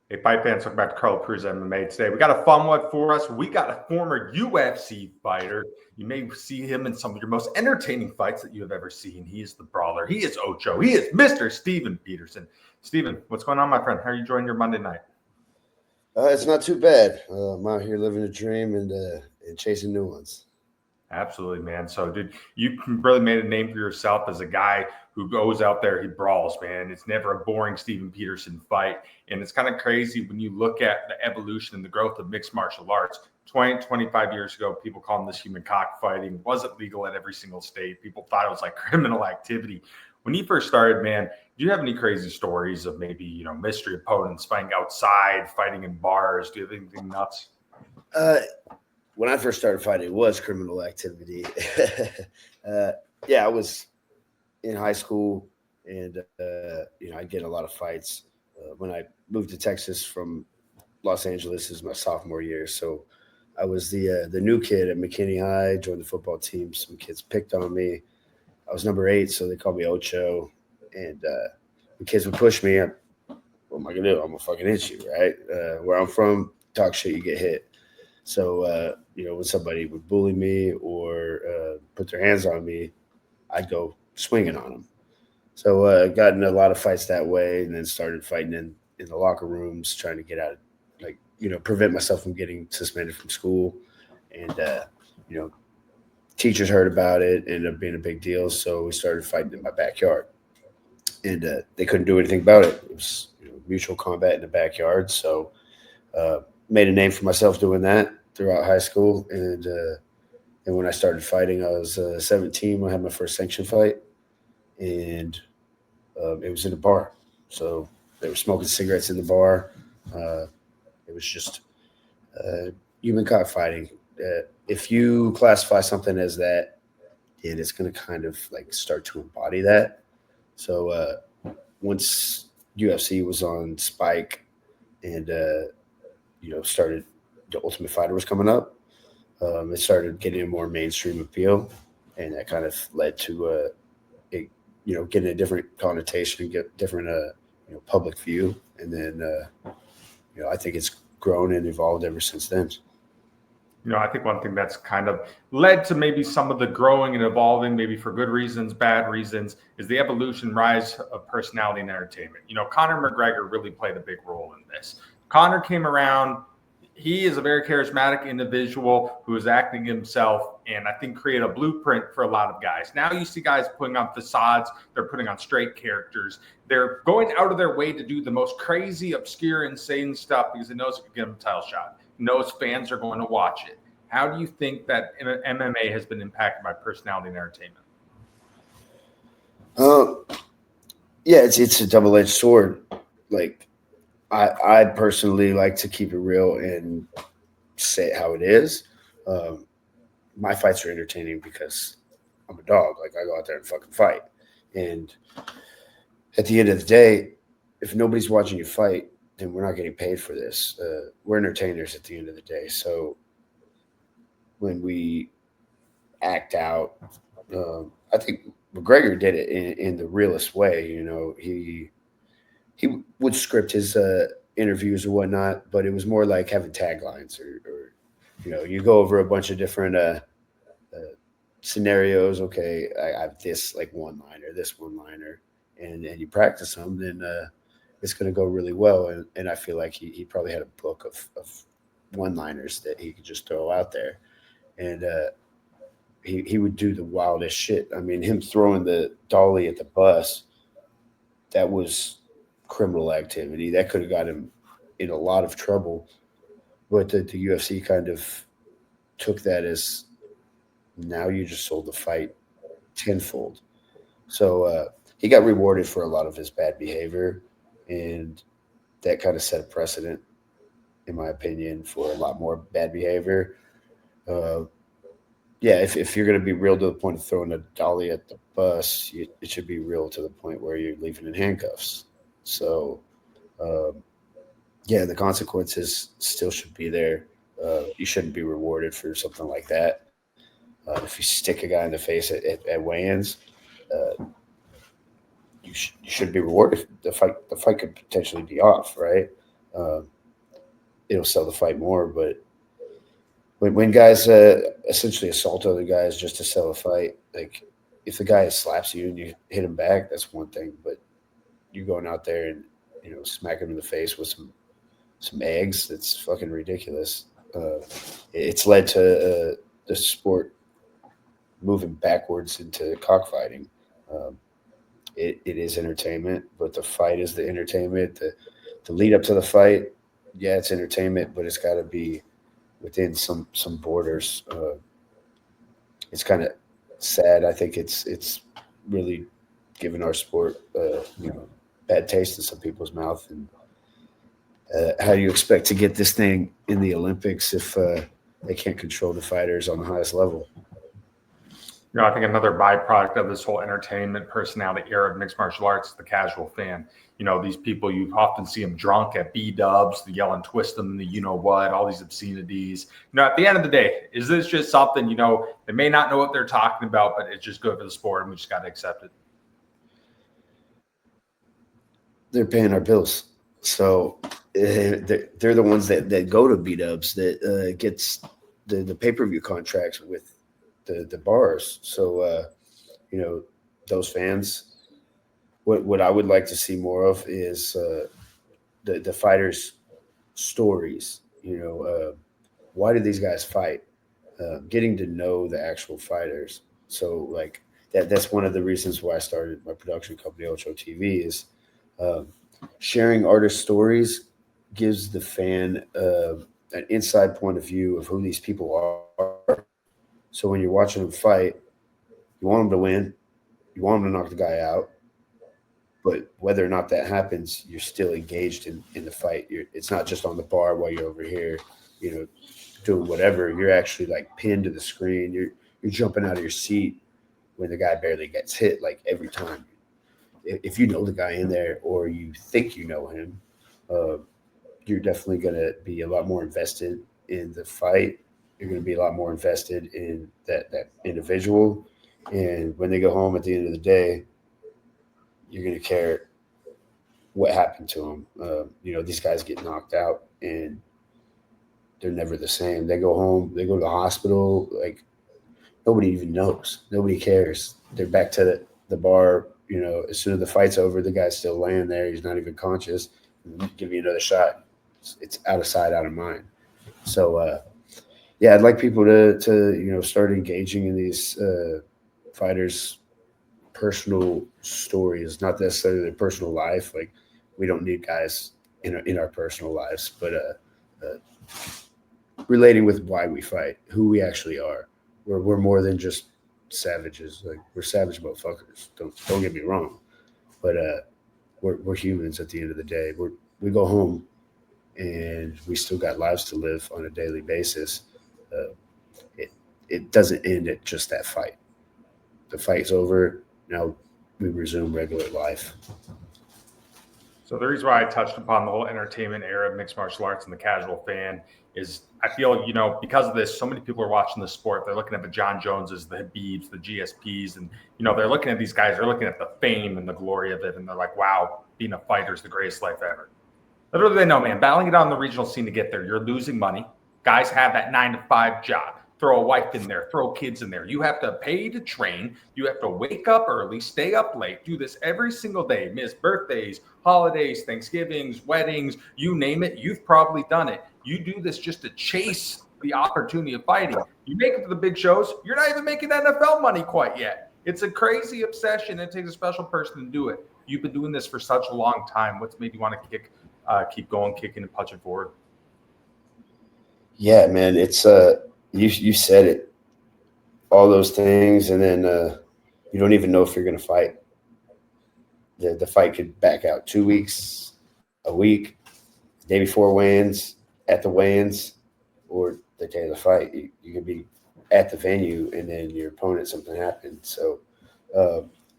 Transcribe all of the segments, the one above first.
Hey, Pipe fans, welcome back to Carl Cruz MMA today. We got a fun one for us. We got a former UFC fighter. You may see him in some of your most entertaining fights that you have ever seen. He is the brawler. He is Ocho. He is Mr. Steven Peterson. Steven, what's going on, my friend? How are you enjoying your Monday night? It's not too bad. I'm out here living a dream and chasing new ones. Absolutely, man. So, dude, you really made a name for yourself as a guy who goes out there, he brawls, man. It's never a boring Steven Peterson fight. And it's kind of crazy when you look at the evolution and the growth of mixed martial arts. 20, 25 years ago, people called this human cockfighting. It wasn't legal at every single state. People thought it was like criminal activity. When you first started, man, do you have any crazy stories of maybe, mystery opponents fighting outside, fighting in bars? Do you have anything nuts? When I first started fighting, it was criminal activity. I was in high school, and I'd get a lot of fights. When I moved to Texas from Los Angeles, is my sophomore year, so I was the new kid at McKinney High. Joined the football team. Some kids picked on me. I was number 8, so they called me Ocho. And the kids would push me. What am I gonna do? I'm gonna fucking hit you, right? Where I'm from, talk shit, you get hit. So, when somebody would bully me or put their hands on me, I'd go swinging on them. So got in a lot of fights that way, and then started fighting in the locker rooms, trying to get out, prevent myself from getting suspended from school. And, teachers heard about it, ended up being a big deal. So we started fighting in my backyard. And they couldn't do anything about it. It was mutual combat in the backyard. So made a name for myself doing that throughout high school. And when I started fighting, I was 17 when I had my first sanctioned fight. And it was in a bar. So they were smoking cigarettes in the bar. It was just human cockfighting. If you classify something as that, it is going to kind of like start to embody that. So once UFC was on Spike and started, the Ultimate Fighter was coming up, it started getting a more mainstream appeal, and that kind of led to it, getting a different connotation, get different public view, and then I think it's grown and evolved ever since then. I think one thing that's kind of led to maybe some of the growing and evolving, maybe for good reasons, bad reasons, is the evolution, rise of personality and entertainment. Conor McGregor really played a big role in this. Conor came around. He is a very charismatic individual who is acting himself, and I think create a blueprint for a lot of guys. Now you see guys putting on facades. They're putting on straight characters. They're going out of their way to do the most crazy, obscure, insane stuff because it knows it can get them a title shot. Knows fans are going to watch it. How do you think that MMA has been impacted by personality and entertainment? It's a double-edged sword. Like, I personally like to keep it real and say it how it is. My fights are entertaining because I'm a dog. Like, I go out there and fucking fight. And at the end of the day, if nobody's watching you fight, then we're not getting paid for this. We're entertainers at the end of the day. So when we act out, I think McGregor did it in the realest way. He would script his interviews or whatnot, but it was more like having taglines or you go over a bunch of different scenarios. Okay, I have this like this one-liner, and you practice them, then it's going to go really well. And I feel like he probably had a book of one-liners that he could just throw out there. And he would do the wildest shit. I mean, him throwing the dolly at the bus, that was criminal activity. That could have got him in a lot of trouble. But the UFC kind of took that as, now you just sold the fight tenfold. So he got rewarded for a lot of his bad behavior. And that kind of set a precedent, in my opinion, for a lot more bad behavior. If you're going to be real to the point of throwing a dolly at the bus, it should be real to the point where you're leaving in handcuffs. So, the consequences still should be there. You shouldn't be rewarded for something like that. If you stick a guy in the face at weigh-ins, you should be rewarded. The fight could potentially be off, right? it'll sell the fight more. But when guys essentially assault other guys just to sell a fight, like if the guy slaps you and you hit him back, that's one thing. But you're going out there and smack him in the face with some eggs. That's fucking ridiculous. It's led to the sport moving backwards into cockfighting. Um, it is entertainment, but the fight is the entertainment. The lead up to the fight, yeah, it's entertainment, but it's got to be within some borders. It's kind of sad. I think it's really given our sport, bad taste in some people's mouth. And how do you expect to get this thing in the Olympics if they can't control the fighters on the highest level? I think another byproduct of this whole entertainment personality era of mixed martial arts is the casual fan. These people, you often see them drunk at B-dubs, the yelling, twist them, the what, all these obscenities. At the end of the day, is this just something, they may not know what they're talking about, but it's just good for the sport and we just got to accept it. They're paying our bills. So they're the ones that go to B-dubs, that gets the pay-per-view contracts with the bars. So, those fans, what I would like to see more of is the fighters' stories. Why did these guys fight? Getting to know the actual fighters. So, like that's one of the reasons why I started my production company, Ocho TV, is sharing artist stories gives the fan an inside point of view of who these people are. So when you're watching them fight, you want them to win, you want them to knock the guy out, but whether or not that happens, you're still engaged in the fight. It's not just on the bar while you're over here, doing whatever. You're actually like pinned to the screen. You're jumping out of your seat when the guy barely gets hit, like every time. If you know the guy in there or you think you know him, you're definitely going to be a lot more invested in the fight. You're going to be a lot more invested in that individual. And when they go home at the end of the day, you're going to care what happened to them. These guys get knocked out and they're never the same. They go home, they go to the hospital, like nobody even knows. Nobody cares. They're back to the bar. As soon as the fight's over, the guy's still laying there. He's not even conscious. Give you another shot. It's out of sight, out of mind. So, I'd like people to start engaging in these fighters' personal stories, not necessarily their personal life. Like we don't need guys in our personal lives, but relating with why we fight, who we actually are. We're more than just savages. Like we're savage motherfuckers. Don't get me wrong, but we're humans at the end of the day. We go home and we still got lives to live on a daily basis. It doesn't end at just that fight. The fight's over. Now we resume regular life. So the reason why I touched upon the whole entertainment era of mixed martial arts and the casual fan is I feel, because of this, so many people are watching the sport. They're looking at the John Joneses, the Habibs, the GSPs, and, they're looking at these guys. They're looking at the fame and the glory of it. And they're like, wow, being a fighter is the greatest life ever. Little do they know, man, battling it out on the regional scene to get there, you're losing money. Guys have that 9-to-5 job. Throw a wife in there, throw kids in there. You have to pay to train. You have to wake up early, stay up late, do this every single day, miss birthdays, holidays, Thanksgivings, weddings, you name it. You've probably done it. You do this just to chase the opportunity of fighting. You make it to the big shows. You're not even making NFL money quite yet. It's a crazy obsession. It takes a special person to do it. You've been doing this for such a long time. What's made you want to keep going, kicking and punching forward? Yeah, man, it's you said it, all those things, and then you don't even know if you're going to fight. The fight could back out 2 weeks, a week, the day before weigh-ins, at the weigh-ins, or the day of the fight. You can be at the venue, and then your opponent, something happened. So,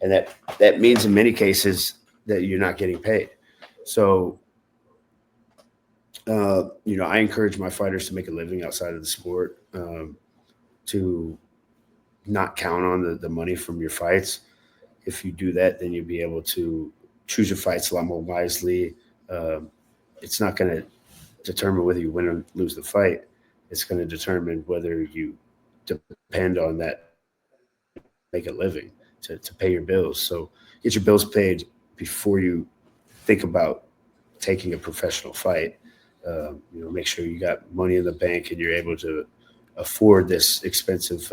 and that means in many cases that you're not getting paid. So, I encourage my fighters to make a living outside of the sport, to not count on the money from your fights. If you do that, then you'll be able to choose your fights a lot more wisely. It's not going to determine whether you win or lose the fight. It's going to determine whether you depend on that make a living to pay your bills. So get your bills paid before you think about taking a professional fight. Make sure you got money in the bank and you're able to afford this expensive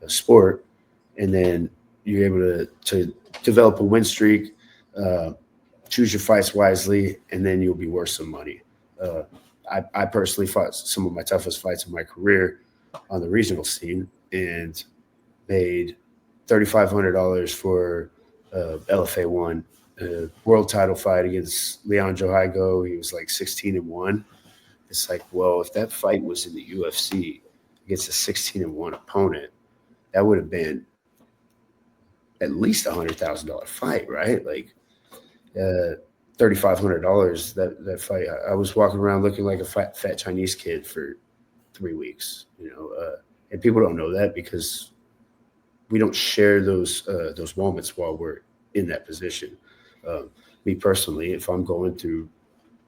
sport, and then you're able to develop a win streak, choose your fights wisely, and then you'll be worth some money. I personally fought some of my toughest fights of my career on the regional scene and made $3,500 for LFA one world title fight against Leon Johigo. He was like 16-1. It's like, well, if that fight was in the UFC against a 16-1 opponent, that would have been at least $100,000 fight, right? Like $3,500 that fight. I was walking around looking like a fat Chinese kid for 3 weeks, and people don't know that because we don't share those moments while we're in that position. Me personally, if I'm going through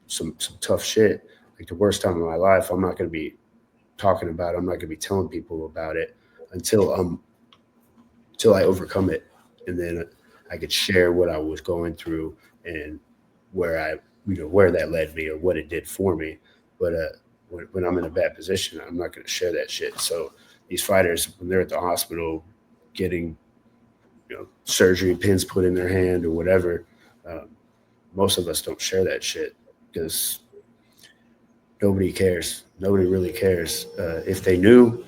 some tough shit, like the worst time of my life, I'm not going to be talking about it. I'm not going to be telling people about it until I overcome it, and then I could share what I was going through and where that led me or what it did for me. But when I'm in a bad position, I'm not going to share that shit. So these fighters, when they're at the hospital getting surgery, pins put in their hand or whatever, most of us don't share that shit because nobody cares. Nobody really cares. If they knew,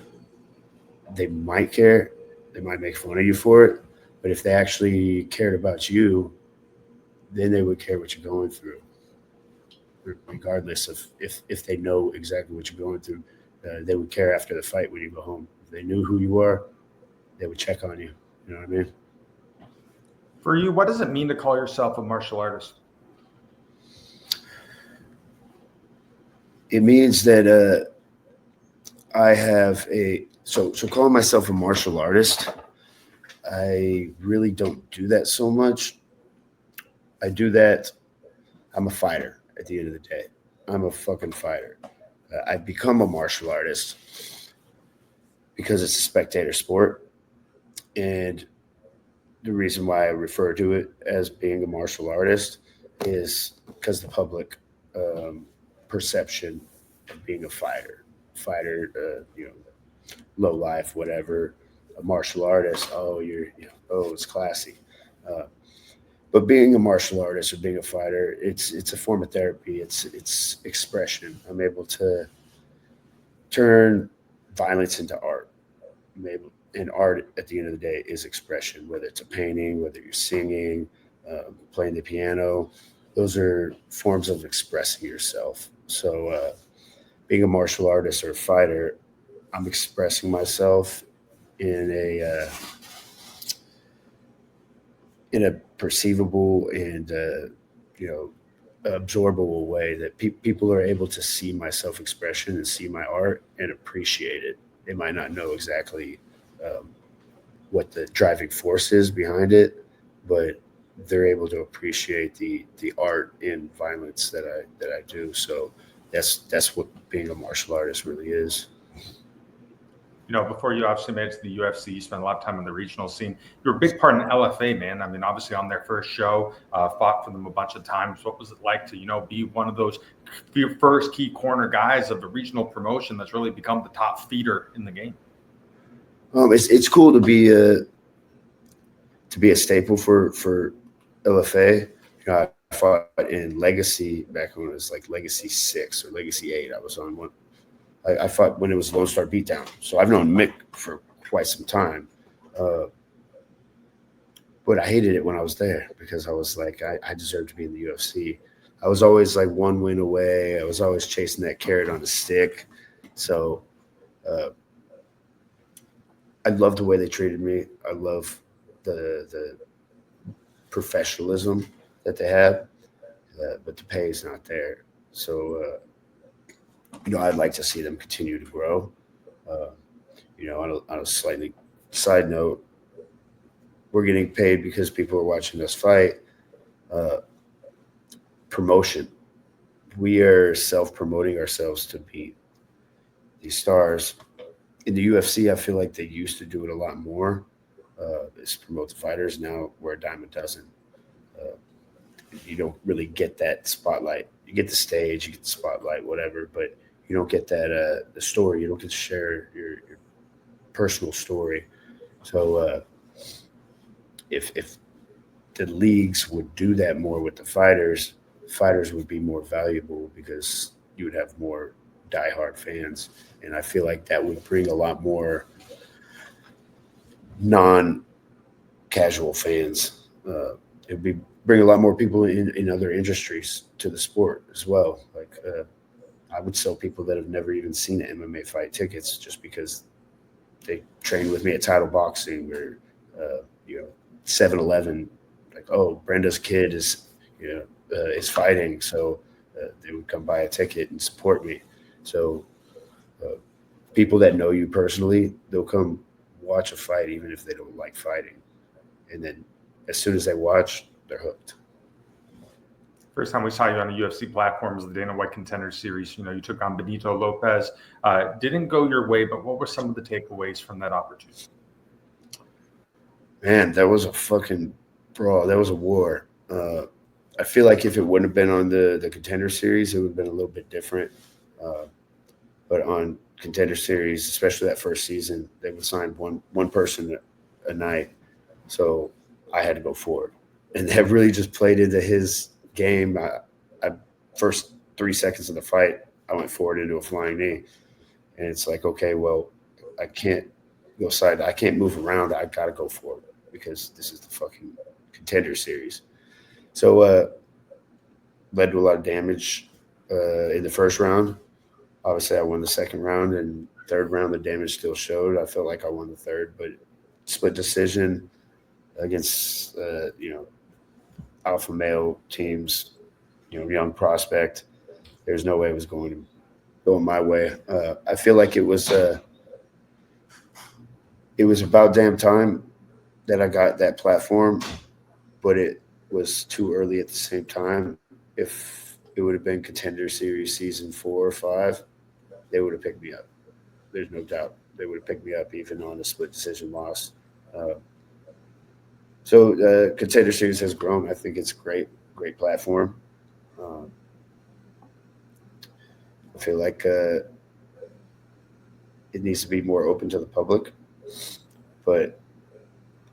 they might care. They might make fun of you for it. But if they actually cared about you, then they would care what you're going through, regardless of if they know exactly what you're going through. They would care after the fight when you go home. If they knew who you are, they would check on you. You know what I mean? For you, what does it mean to call yourself a martial artist? It means that I have so calling myself a martial artist, I really don't do that so much. I do that. I'm a fighter at the end of the day. I'm a fucking fighter. I've become a martial artist because it's a spectator sport. And the reason why I refer to it as being a martial artist is because the public perception of being a fighter, low life, whatever, a martial artist. Oh, it's classy. But being a martial artist or being a fighter, it's a form of therapy. It's expression. I'm able to turn violence into art. And art at the end of the day is expression, whether it's a painting, whether you're singing, playing the piano. Those are forms of expressing yourself. So being a martial artist or a fighter, I'm expressing myself in a perceivable and absorbable way that people are able to see my self-expression and see my art and appreciate it. They might not know exactly what the driving force is behind it, but they're able to appreciate the art in violence that I do. So that's what being a martial artist really is. Before you obviously made it to the UFC, you spent a lot of time in the regional scene. You were a big part in LFA, man. I mean, obviously on their first show, fought for them a bunch of times. What was it like to, be one of those first key corner guys of the regional promotion that's really become the top feeder in the game? It's cool to be a staple for LFA. I fought in Legacy back when it was like Legacy 6 or Legacy 8. I was on one. I fought when it was Lone Star Beatdown. So I've known Mick for quite some time. But I hated it when I was there because I was like, I deserve to be in the UFC. I was always like one win away. I was always chasing that carrot on a stick. So I love the way they treated me. I love the professionalism that they have, but the pay is not there. So, I'd like to see them continue to grow. On a slightly side note, we're getting paid because people are watching us fight. Promotion. we are self-promoting ourselves to be these stars. In the UFC, I feel like they used to do it a lot more. Is promote the fighters. Now we're a dime a dozen. Uh, you don't really get that spotlight. You get the stage, you get the spotlight, whatever, but you don't get that the story. You don't get to share your personal story. So if the leagues would do that more with the fighters, fighters would be more valuable because you would have more diehard fans, and I feel like that would bring a lot more non-casual fans. It'd be bring a lot more people in other industries to the sport as well. Like I would sell people that have never even seen an MMA fight tickets just because they train with me at Title Boxing or 7-Eleven. Like, oh, Brenda's kid is fighting, so they would come buy a ticket and support me. So people that know you personally, they'll come watch a fight even if they don't like fighting, and then as soon as they watch, they're hooked. First time we saw you on the UFC platform was the Dana White Contender Series. You took on Benito Lopez. Didn't go your way, but what were some of the takeaways from that opportunity? Man, that was a fucking brawl. That was a war. I feel like if it wouldn't have been on the Contender Series, it would have been a little bit different. But on Contender Series, especially that first season, they would sign one person a night. So I had to go forward. And that really just played into his game. I first 3 seconds of the fight, I went forward into a flying knee. And it's like, okay, well, I can't go side. I can't move around. I got to go forward because this is the fucking Contender Series. So led to a lot of damage in the first round. Obviously, I won the second round, and third round, the damage still showed. I felt like I won the third, but split decision against, alpha male teams, young prospect. There's no way it was going my way. I feel like it was about damn time that I got that platform, but it was too early at the same time. If it would have been Contender Series season 4 or 5, they would have picked me up. There's no doubt they would have picked me up even on a split decision loss. So Contender Series has grown. I think it's a great platform. I feel like it needs to be more open to the public, but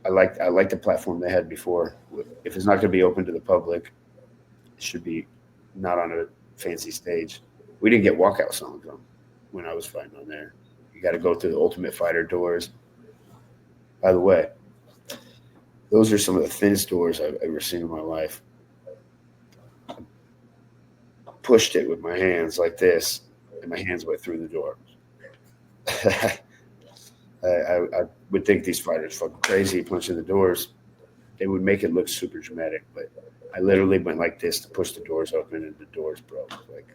I like the platform they had before. If it's not going to be open to the public, it should be not on a fancy stage. We didn't get walkout songs on when I was fighting on there. You got to go through the Ultimate Fighter doors. By the way, those are some of the thinnest doors I've ever seen in my life. I pushed it with my hands like this, and my hands went through the door. I would think these fighters fucking crazy punching the doors. They would make it look super dramatic, but I literally went like this to push the doors open, and the doors broke. Like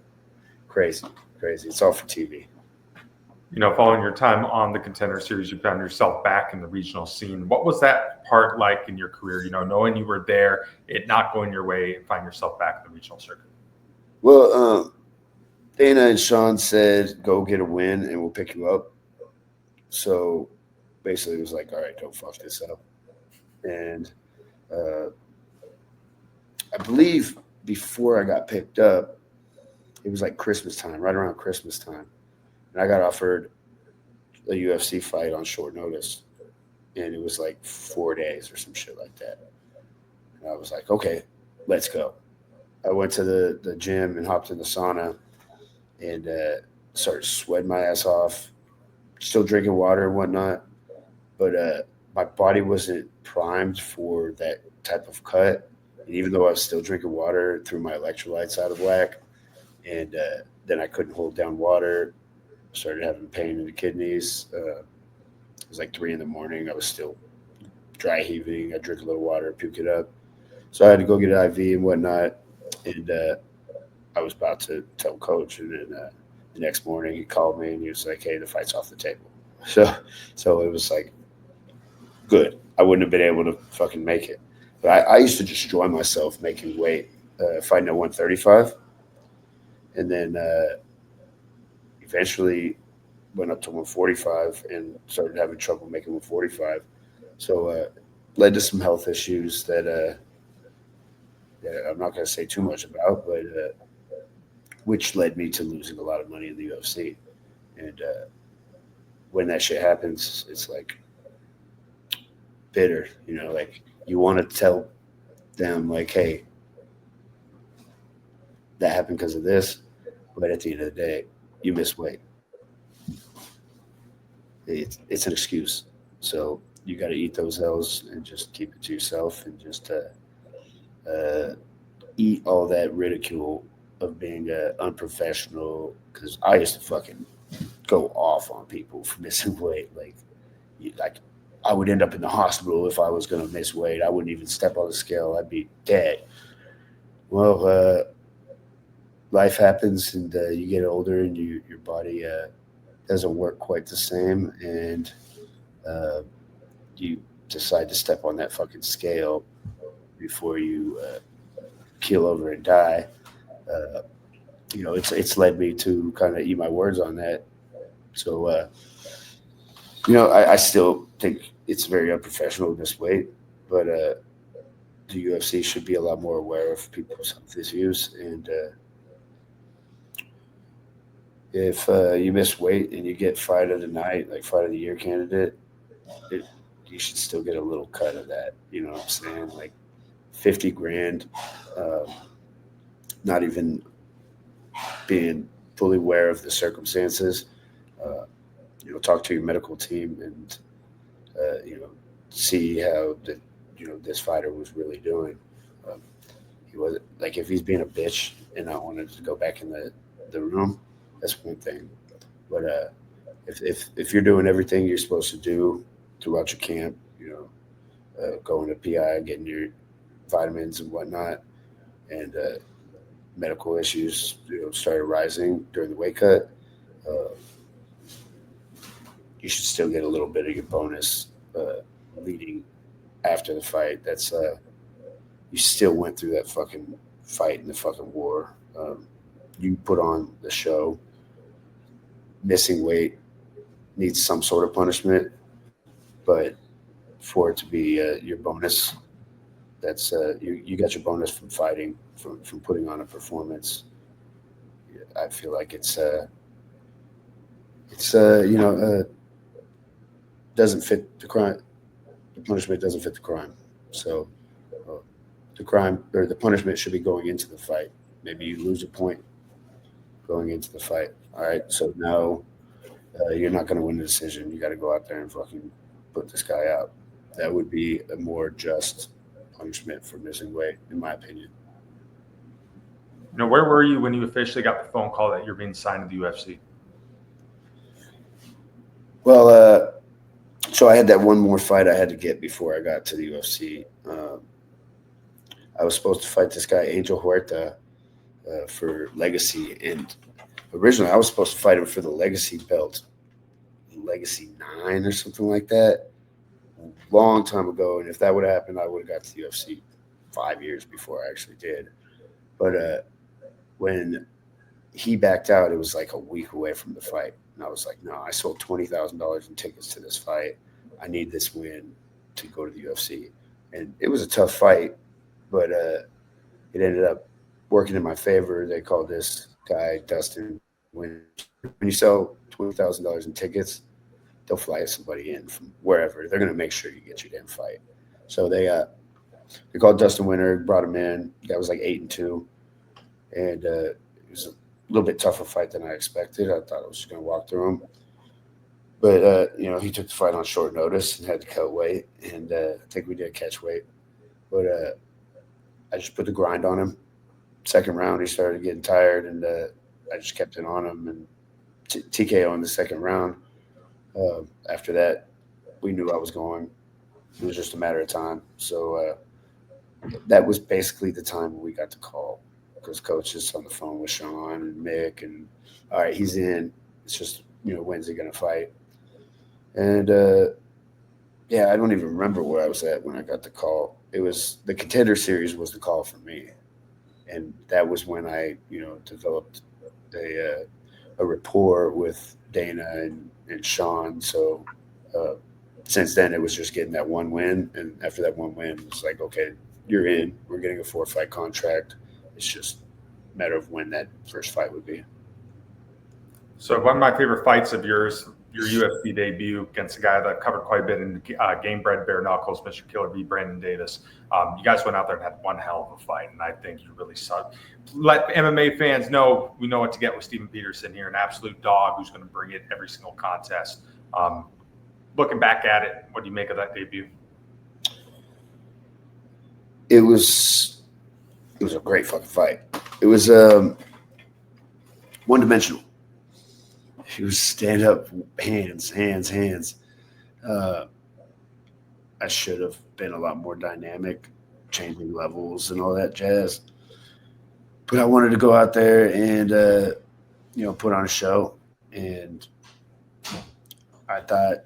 crazy. It's all for TV. Following your time on the Contender Series, you found yourself back in the regional scene. What was that part like in your career? Knowing you were there, it not going your way, and find yourself back in the regional circuit. Well, Dana and Sean said, "Go get a win, and we'll pick you up." So basically, it was like, "All right, don't fuck this up." And I believe before I got picked up, it was like Christmas time, right around Christmas time. And I got offered a UFC fight on short notice. And it was like 4 days or some shit like that. And I was like, okay, let's go. I went to the gym and hopped in the sauna and started sweating my ass off, still drinking water and whatnot. But my body wasn't primed for that type of cut. And even though I was still drinking water, threw my electrolytes out of whack. And then I couldn't hold down water. Started having pain in the kidneys. It was like 3 a.m. I was still dry heaving. I drink a little water, puke it up. So I had to go get an IV and whatnot. And I was about to tell coach. And then the next morning he called me and he was like, hey, the fight's off the table. So it was like, good. I wouldn't have been able to fucking make it. But I used to destroy myself making weight, fighting at 135. and then eventually went up to 145 and started having trouble making 145. So led to some health issues that I'm not going to say too much about, but which led me to losing a lot of money in the UFC. And when that shit happens, it's like bitter, like you want to tell them like, hey, that happened because of this, but at the end of the day, you miss weight. It's an excuse. So you got to eat those L's and just keep it to yourself and just eat all that ridicule of being unprofessional. Because I used to fucking go off on people for missing weight. Like I would end up in the hospital if I was going to miss weight. I wouldn't even step on the scale. I'd be dead. Well, life happens and you get older and your body doesn't work quite the same, and you decide to step on that fucking scale before you keel over and die. Uh, it's led me to kind of eat my words on that. So, I still think it's very unprofessional to miss weight, but the UFC should be a lot more aware of people's health issues. And if you miss weight and you get fight of the night, like fight of the year candidate, it, you should still get a little cut of that. You know what I'm saying? Like 50 grand, um, not even being fully aware of the circumstances. Uh, talk to your medical team and see how this fighter was really doing. Um, he wasn't like if he's being a bitch and not wanting to go back in the room, that's one thing. But if you're doing everything you're supposed to do throughout your camp, going to PI, getting your vitamins and whatnot, and medical issues started rising during the weight cut, uh, you should still get a little bit of your bonus leading after the fight. That's you still went through that fucking fight in the fucking war. You put on the show. Missing weight needs some sort of punishment, but for it to be your bonus, that's you got your bonus from fighting, from putting on a performance. I feel like doesn't fit the crime. The punishment doesn't fit the crime. So uh, the crime or the punishment should be going into the fight. Maybe you lose a point going into the fight. All right, so now you're not going to win the decision. You got to go out there and fucking put this guy out. That would be a more just punishment for missing weight, in my opinion. Where were you when you officially got the phone call that you're being signed to the UFC? Well, so I had that one more fight I had to get before I got to the UFC. I was supposed to fight this guy, Angel Huerta, for Legacy. And originally I was supposed to fight him for the Legacy belt, Legacy 9 or something like that, a long time ago. And if that would have happened, I would have got to the UFC 5 years before I actually did. But when he backed out, it was like a week away from the fight. And I was like, no, I sold $20,000 in tickets to this fight. I need this win to go to the UFC. And it was a tough fight, but it ended up working in my favor. They called this guy, Dustin. When you sell $20,000 in tickets, they'll fly somebody in from wherever. They're going to make sure you get your damn fight. So they called Dustin Winter, brought him in. That was like 8-2. And it was a little bit tougher fight than I expected. I thought I was just going to walk through him. But, he took the fight on short notice and had to cut weight. And I think we did catch weight. But I just put the grind on him. Second round, he started getting tired, and I just kept it on him. And TKO in the second round. After that, we knew I was going. It was just a matter of time. So that was basically the time when we got the call. Because coach is on the phone with Sean and Mick, and all right, he's in. It's just, when's he going to fight? And, I don't even remember where I was at when I got the call. It was the Contender Series was the call for me. And that was when I, developed a rapport with Dana and Sean. So since then, it was just getting that one win, and after that one win, it's like, okay, you're in. We're getting a 4-fight contract. It's just a matter of when that first fight would be. So one of my favorite fights of yours, your UFC debut against a guy that covered quite a bit in Game Bred Bare Knuckles, Mr. Killer B. Brandon Davis. You guys went out there and had one hell of a fight, and I think you really let MMA fans know we know what to get with Steven Peterson here, an absolute dog who's going to bring it every single contest. Looking back at it, what do you make of that debut? It was a great fucking fight. It was one-dimensional. He was stand up, hands. I should have been a lot more dynamic, changing levels and all that jazz. But I wanted to go out there and put on a show, and I thought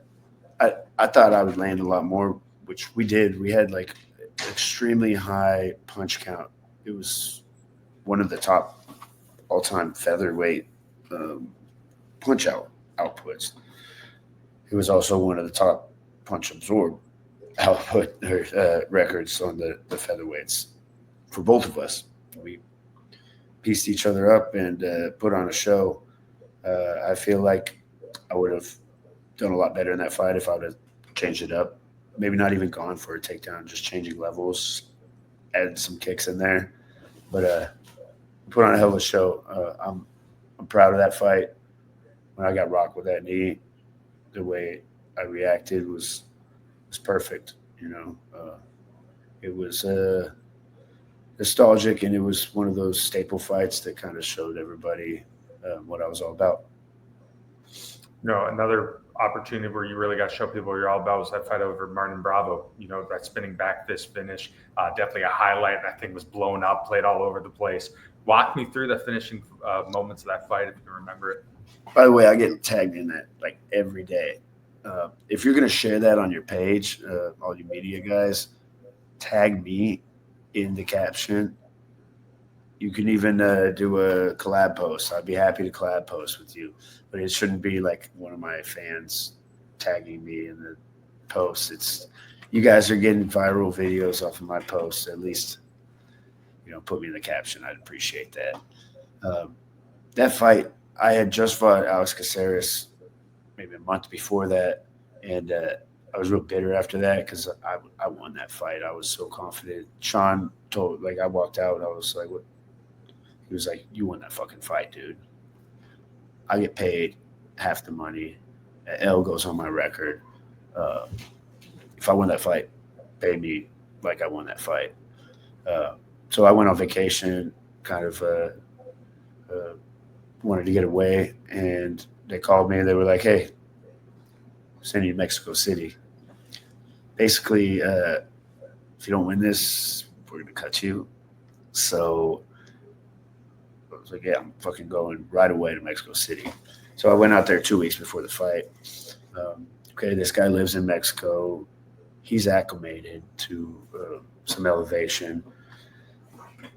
I would land a lot more, which we did. We had like extremely high punch count. It was one of the top all-time featherweight punch outputs. It was also one of the top punch absorb output records on the featherweights for both of us. We pieced each other up and put on a show. I feel like I would have done a lot better in that fight if I would have changed it up. Maybe not even gone for a takedown, just changing levels, added some kicks in there. But put on a hell of a show. I'm proud of that fight. When I got rocked with that knee, the way I reacted was perfect. It was nostalgic, and it was one of those staple fights that kind of showed everybody what I was all about. Another opportunity where you really got to show people what you're all about was that fight over Martin Bravo. That spinning back fist finish, definitely a highlight. I think was blown up, played all over the place. Walk me through the finishing moments of that fight, if you can remember it. By the way, I get tagged in that like every day. If you're going to share that on your page, all you media guys, tag me in the caption. You can even do a collab post. I'd be happy to collab post with you, but it shouldn't be like one of my fans tagging me in the post. It's you guys are getting viral videos off of my posts. At least, put me in the caption. I'd appreciate that. That fight, I had just fought Alex Caceres maybe a month before that, and I was real bitter after that because I won that fight. I was so confident. Sean told, I walked out. I was like, what? He was like, you won that fucking fight, dude. I get paid half the money. L goes on my record. If I won that fight, pay me like I won that fight. So I went on vacation, kind of wanted to get away, and they called me and they were like, hey, send you to Mexico City. Basically, if you don't win this, we're going to cut you. So I was like, yeah, I'm fucking going right away to Mexico City. So I went out there 2 weeks before the fight. This guy lives in Mexico. He's acclimated to some elevation.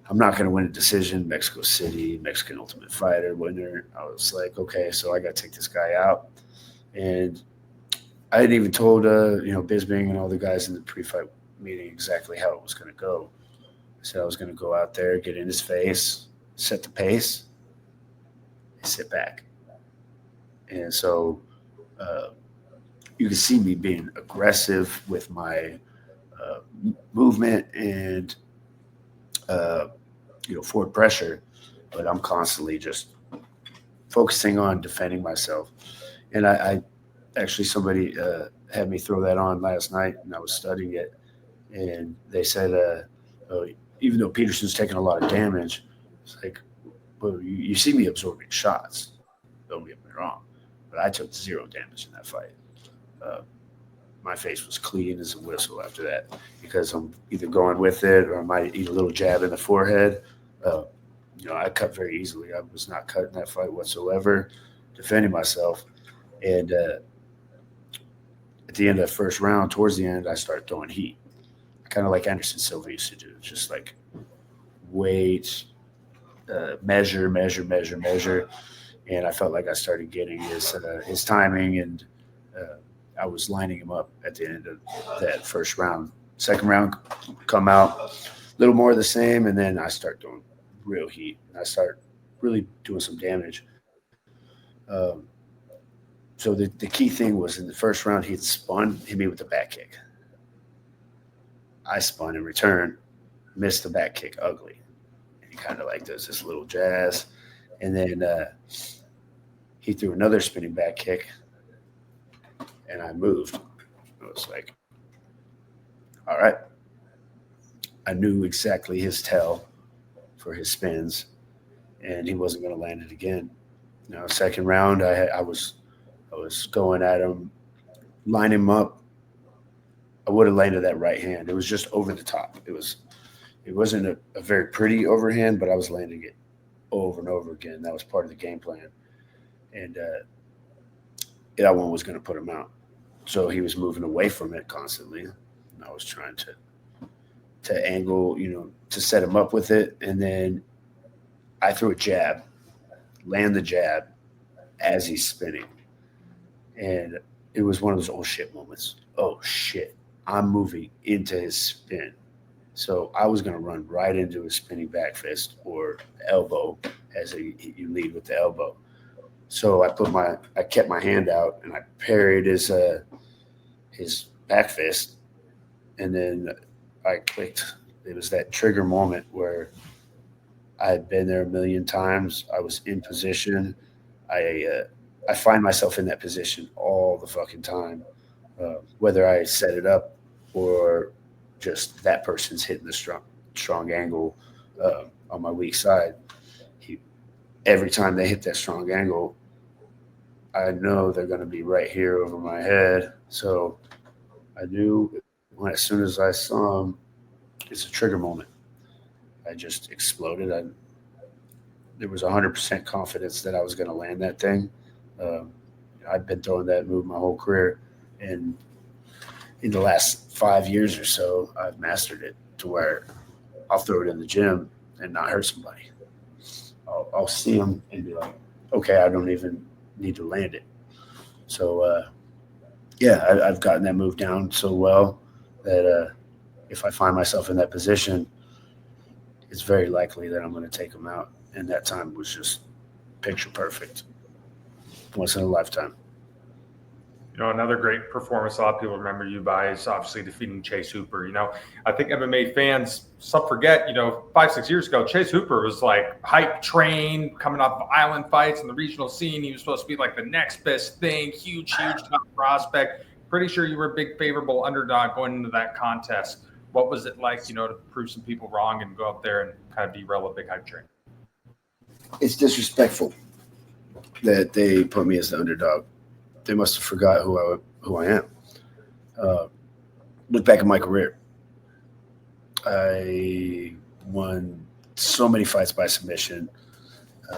I'm not going to win a decision. Mexico City, Mexican Ultimate Fighter winner. I was like, okay, so I got to take this guy out. And I hadn't even told, Bisbing and all the guys in the pre-fight meeting exactly how it was going to go. I said I was going to go out there, get in his face, set the pace, and sit back. And so you can see me being aggressive with my movement and forward pressure, but I'm constantly just focusing on defending myself. And I actually, somebody had me throw that on last night, and I was studying it, and they said, even though Peterson's taking a lot of damage, it's like, well, you see me absorbing shots. Don't get me wrong, but I took 0 damage in that fight. My face was clean as a whistle after that because I'm either going with it or I might eat a little jab in the forehead. I cut very easily. I was not cut in that fight whatsoever, defending myself. And at the end of the first round, towards the end, I started throwing heat, kind of like Anderson Silva used to do. Just like wait, measure, and I felt like I started getting his timing, and I was lining him up at the end of that first round. Second round, come out a little more of the same, and then I start doing real heat. I start really doing some damage. Um, so the key thing was in the first round, he spun, hit me with the back kick. I spun in return, missed the back kick ugly. And he kind of like does this little jazz. And then he threw another spinning back kick, and I moved. I was like, all right. I knew exactly his tell for his spins, and he wasn't going to land it again. Now, second round, I was going at him, line him up. I would have landed that right hand. It was just over the top. It wasn't a very pretty overhand, but I was landing it over and over again. That was part of the game plan, and that one was going to put him out. So he was moving away from it constantly, and I was trying to angle, to set him up with it, and then I threw a jab, land the jab as he's spinning, and it was one of those oh shit moments. Oh shit, I'm moving into his spin, so I was going to run right into his spinning back fist or elbow as you lead with the elbow. So I kept my hand out and I parried his back fist, and then I clicked. It was that trigger moment where I had been there a million times. I was in position. I find myself in that position all the fucking time, whether I set it up or just that person's hitting the strong angle on my weak side. Every time they hit that strong angle, I know they're going to be right here over my head. So I knew as soon as I saw him, it's a trigger moment. I just exploded. There was 100% confidence that I was going to land that thing. I've been throwing that move my whole career, and in the last 5 years or so, I've mastered it to where I'll throw it in the gym and not hurt somebody. I'll see them and be like, okay, I don't even need to land it. So, I've gotten that move down so well that if I find myself in that position, it's very likely that I'm going to take them out. And that time was just picture perfect. Once in a lifetime. Another great performance a lot of people remember you by is obviously defeating Chase Hooper. I think MMA fans, some forget, 5-6 years ago, Chase Hooper was like hype train coming off of island fights in the regional scene. He was supposed to be like the next best thing, huge top prospect. Pretty sure you were a big favorable underdog going into that contest. What was it like, to prove some people wrong and go out there and kind of derail a big hype train? It's disrespectful that they put me as the underdog. They must have forgot who I am. Look back at my career. I won so many fights by submission.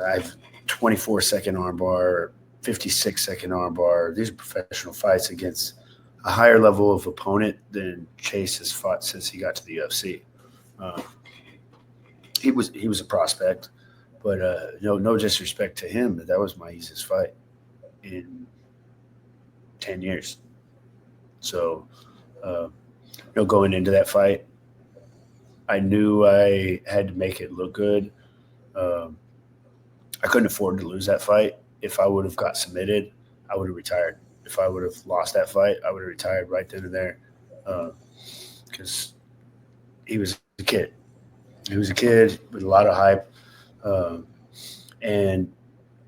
I've 24-second armbar, 56-second armbar. These are professional fights against a higher level of opponent than Chase has fought since he got to the UFC. He was a prospect, but no disrespect to him. That was my easiest fight in 10 years. So, going into that fight, I knew I had to make it look good. I couldn't afford to lose that fight. If I would have got submitted, I would have retired. If I would have lost that fight, I would have retired right then and there, because he was a kid. He was a kid with a lot of hype, and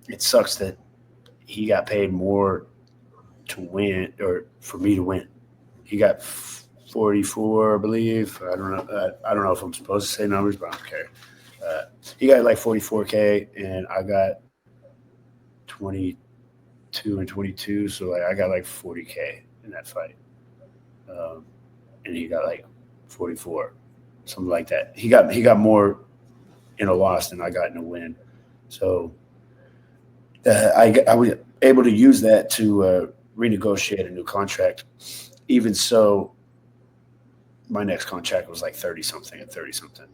it sucks that he got paid more to win, or for me to win. He got 44, I believe. I don't know if I'm supposed to say numbers, but I don't care. He got like 44K, and I got 22 and 22, so I got like 40K in that fight, and he got like 44, something like that. He got more in a loss than I got in a win. So I was able to use that to renegotiate a new contract. Even so, my next contract was like 30-something at 30-something.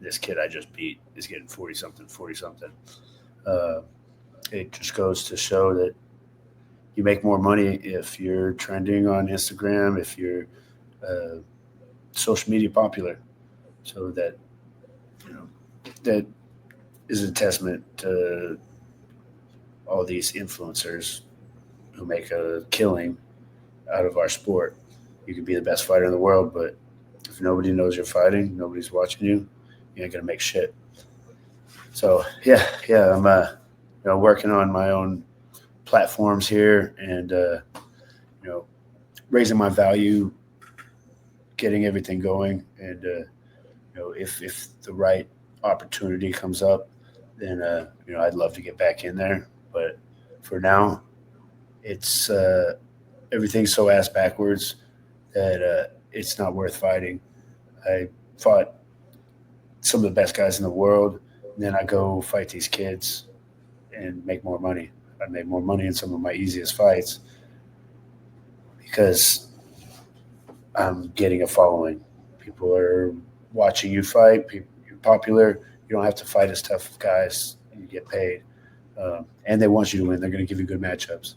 This kid I just beat is getting 40 something. It just goes to show that you make more money if you're trending on Instagram, if you're social media popular. So that, you know, that is a testament to all these influencers who make a killing out of our sport. You could be the best fighter in the world, but if nobody knows you're fighting, nobody's watching you, you ain't gonna make shit. So yeah, I'm working on my own platforms here, and raising my value, getting everything going, and if the right opportunity comes up, then I'd love to get back in there. But for now, it's everything's so ass backwards that it's not worth fighting. I fought some of the best guys in the world, and then I go fight these kids and make more money. I made more money in some of my easiest fights because I'm getting a following. People are watching you fight. You're popular. You don't have to fight as tough guys. You get paid, and they want you to win. They're going to give you good matchups.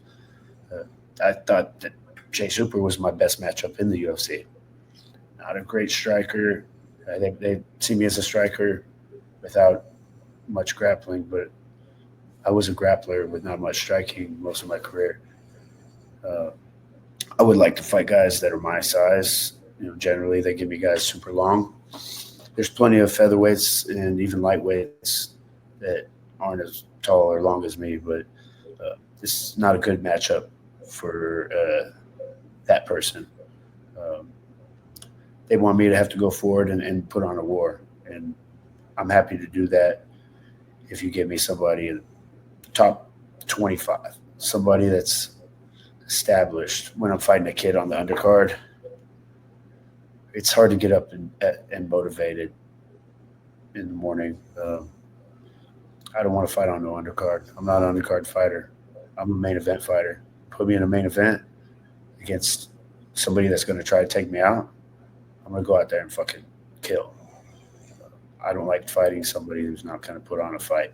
I thought that Jay Super was my best matchup in the UFC. Not a great striker. They see me as a striker without much grappling, but I was a grappler with not much striking most of my career. I would like to fight guys that are my size. Generally they give me guys super long. There's plenty of featherweights and even lightweights that aren't as tall or long as me, but it's not a good matchup for that person. They want me to have to go forward and put on a war, and I'm happy to do that if you give me somebody in top 25, somebody that's established. When I'm fighting a kid on the undercard, it's hard to get up and motivated in the morning. I don't want to fight on no undercard. I'm not an undercard fighter. I'm a main event fighter. Put me in a main event against somebody that's going to try to take me out, I'm going to go out there and fucking kill. I don't like fighting somebody who's not going to put on a fight,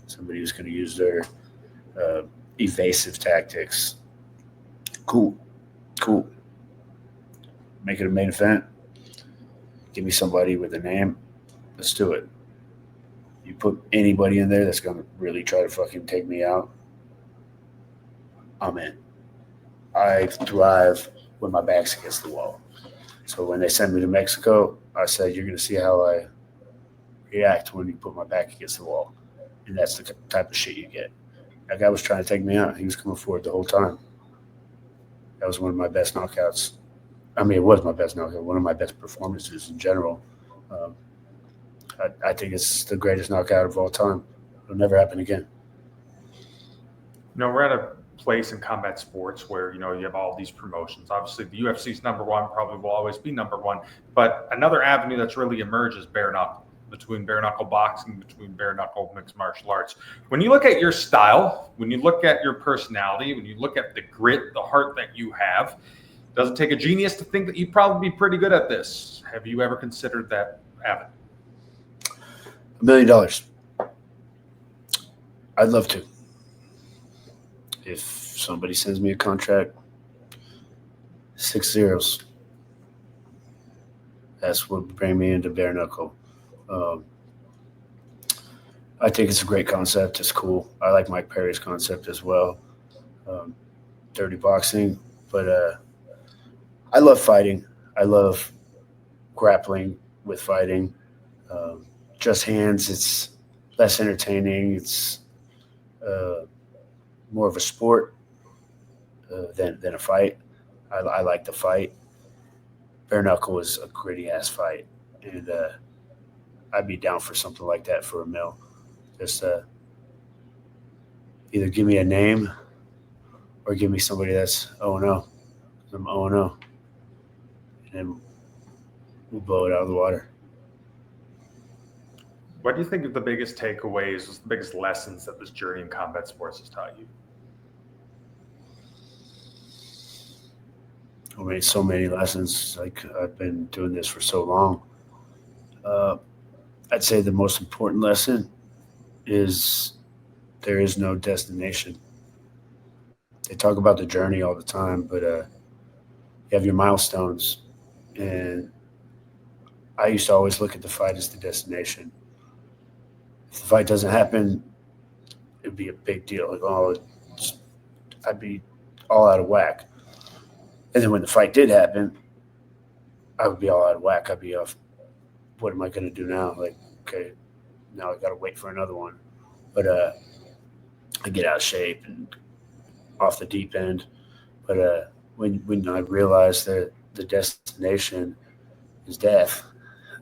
somebody who's going to use their evasive tactics. Cool. Make it a main event. Give me somebody with a name. Let's do it. You put anybody in there that's going to really try to fucking take me out, I'm in. I thrive when my back's against the wall. So when they send me to Mexico, I said, you're going to see how I react when you put my back against the wall. And that's the type of shit you get. That guy was trying to take me out. He was coming forward the whole time. That was one of my best knockouts. I mean, it was my best knockout, one of my best performances in general. I think it's the greatest knockout of all time. It'll never happen again. We're at a place in combat sports where, you have all these promotions. Obviously, the UFC is number one, probably will always be number one. But another avenue that's really emerged is bare knuckle, between bare knuckle boxing, between bare knuckle mixed martial arts. When you look at your style, when you look at your personality, when you look at the grit, the heart that you have, does it take a genius to think that you'd probably be pretty good at this? Have you ever considered that avenue? $1 million. I'd love to. If somebody sends me a contract, 6 zeros. That's what would bring me into bare knuckle. I think it's a great concept. It's cool. I like Mike Perry's concept as well. Dirty boxing. But I love fighting. I love grappling with fighting. Just hands, it's less entertaining. It's more of a sport than a fight. I like the fight. Bare knuckle was a gritty ass fight, and I'd be down for something like that for $1 million. Just either give me a name or give me somebody that's 0-0. I'm 0-0, and then we'll blow it out of the water. What do you think of the biggest takeaways, the biggest lessons that this journey in combat sports has taught you? I mean, so many lessons. Like, I've been doing this for so long. I'd say the most important lesson is there is no destination. They talk about the journey all the time, but you have your milestones. And I used to always look at the fight as the destination. If the fight doesn't happen, it'd be a big deal. Like, oh, I'd be all out of whack. And then when the fight did happen, I would be all out of whack. I'd be off. What am I going to do now? Like, okay, now I got to wait for another one. But I get out of shape and off the deep end. But when I realized that the destination is death,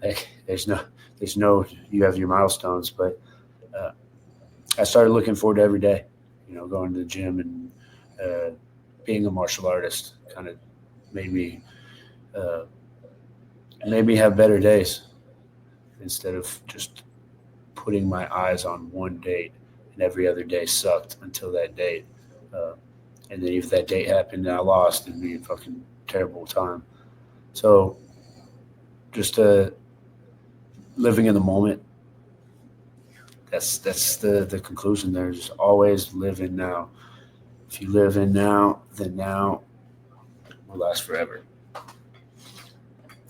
like there's no you have your milestones. But I started looking forward to every day. Going to the gym and being a martial artist kind of made me have better days instead of just putting my eyes on one date and every other day sucked until that date. And then if that date happened and I lost, it'd be a fucking terrible time. So just living in the moment. That's the conclusion. There's always live in now. If you live in now, then now will last forever.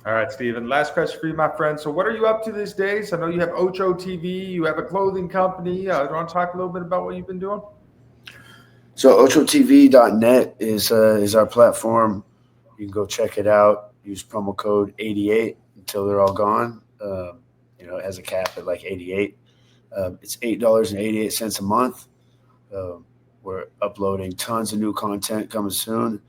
All right, Steven. Last question for you, my friend. So what are you up to these days? I know you have Ocho TV. You have a clothing company. Do you want to talk a little bit about what you've been doing? So OchoTV.net is our platform. You can go check it out. Use promo code 88 until they're all gone. It has a cap at like 88. It's $8.88 a month. We're uploading tons of new content coming soon.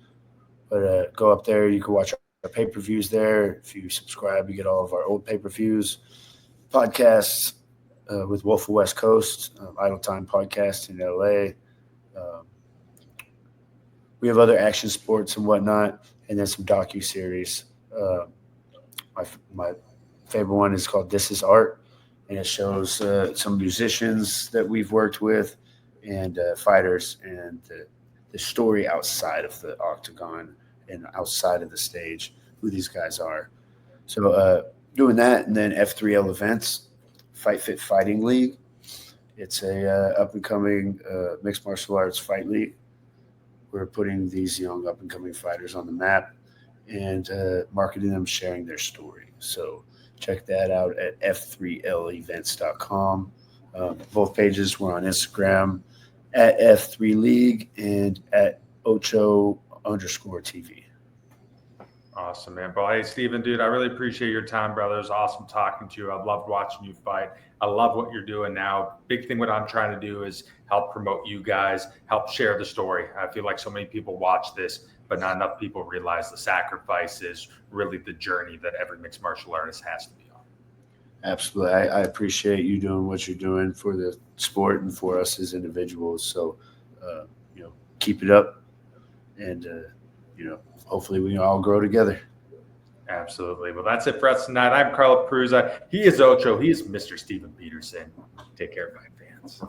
But go up there. You can watch our pay-per-views there. If you subscribe, you get all of our old pay-per-views, podcasts with Wolf of West Coast, Idle Time podcast in LA. We have other action sports and whatnot, and then some docu-series. My favorite one is called This Is Art, and it shows some musicians that we've worked with and fighters and the story outside of the octagon and outside of the stage, who these guys are. So doing that, and then F3L Events, Fight Fit Fighting League. It's a up-and-coming mixed martial arts fight league. We're putting these young up-and-coming fighters on the map and marketing them, sharing their story. So check that out at f3levents.com. Both pages were on Instagram at F3League and at Ocho_TV. Awesome, man. Well, hey, Steven, dude, I really appreciate your time, brother. It was awesome talking to you. I loved watching you fight. I love what you're doing now. Big thing what I'm trying to do is help promote you guys, help share the story. I feel like so many people watch this, but not enough people realize the sacrifices, really the journey that every mixed martial artist has to be on. Absolutely. I appreciate you doing what you're doing for the sport and for us as individuals. So, keep it up and, hopefully we can all grow together. Absolutely. Well, that's it for us tonight. I'm Carlo Perusa. He is Ocho. He is Mr. Steven Peterson. Take care, fight fans.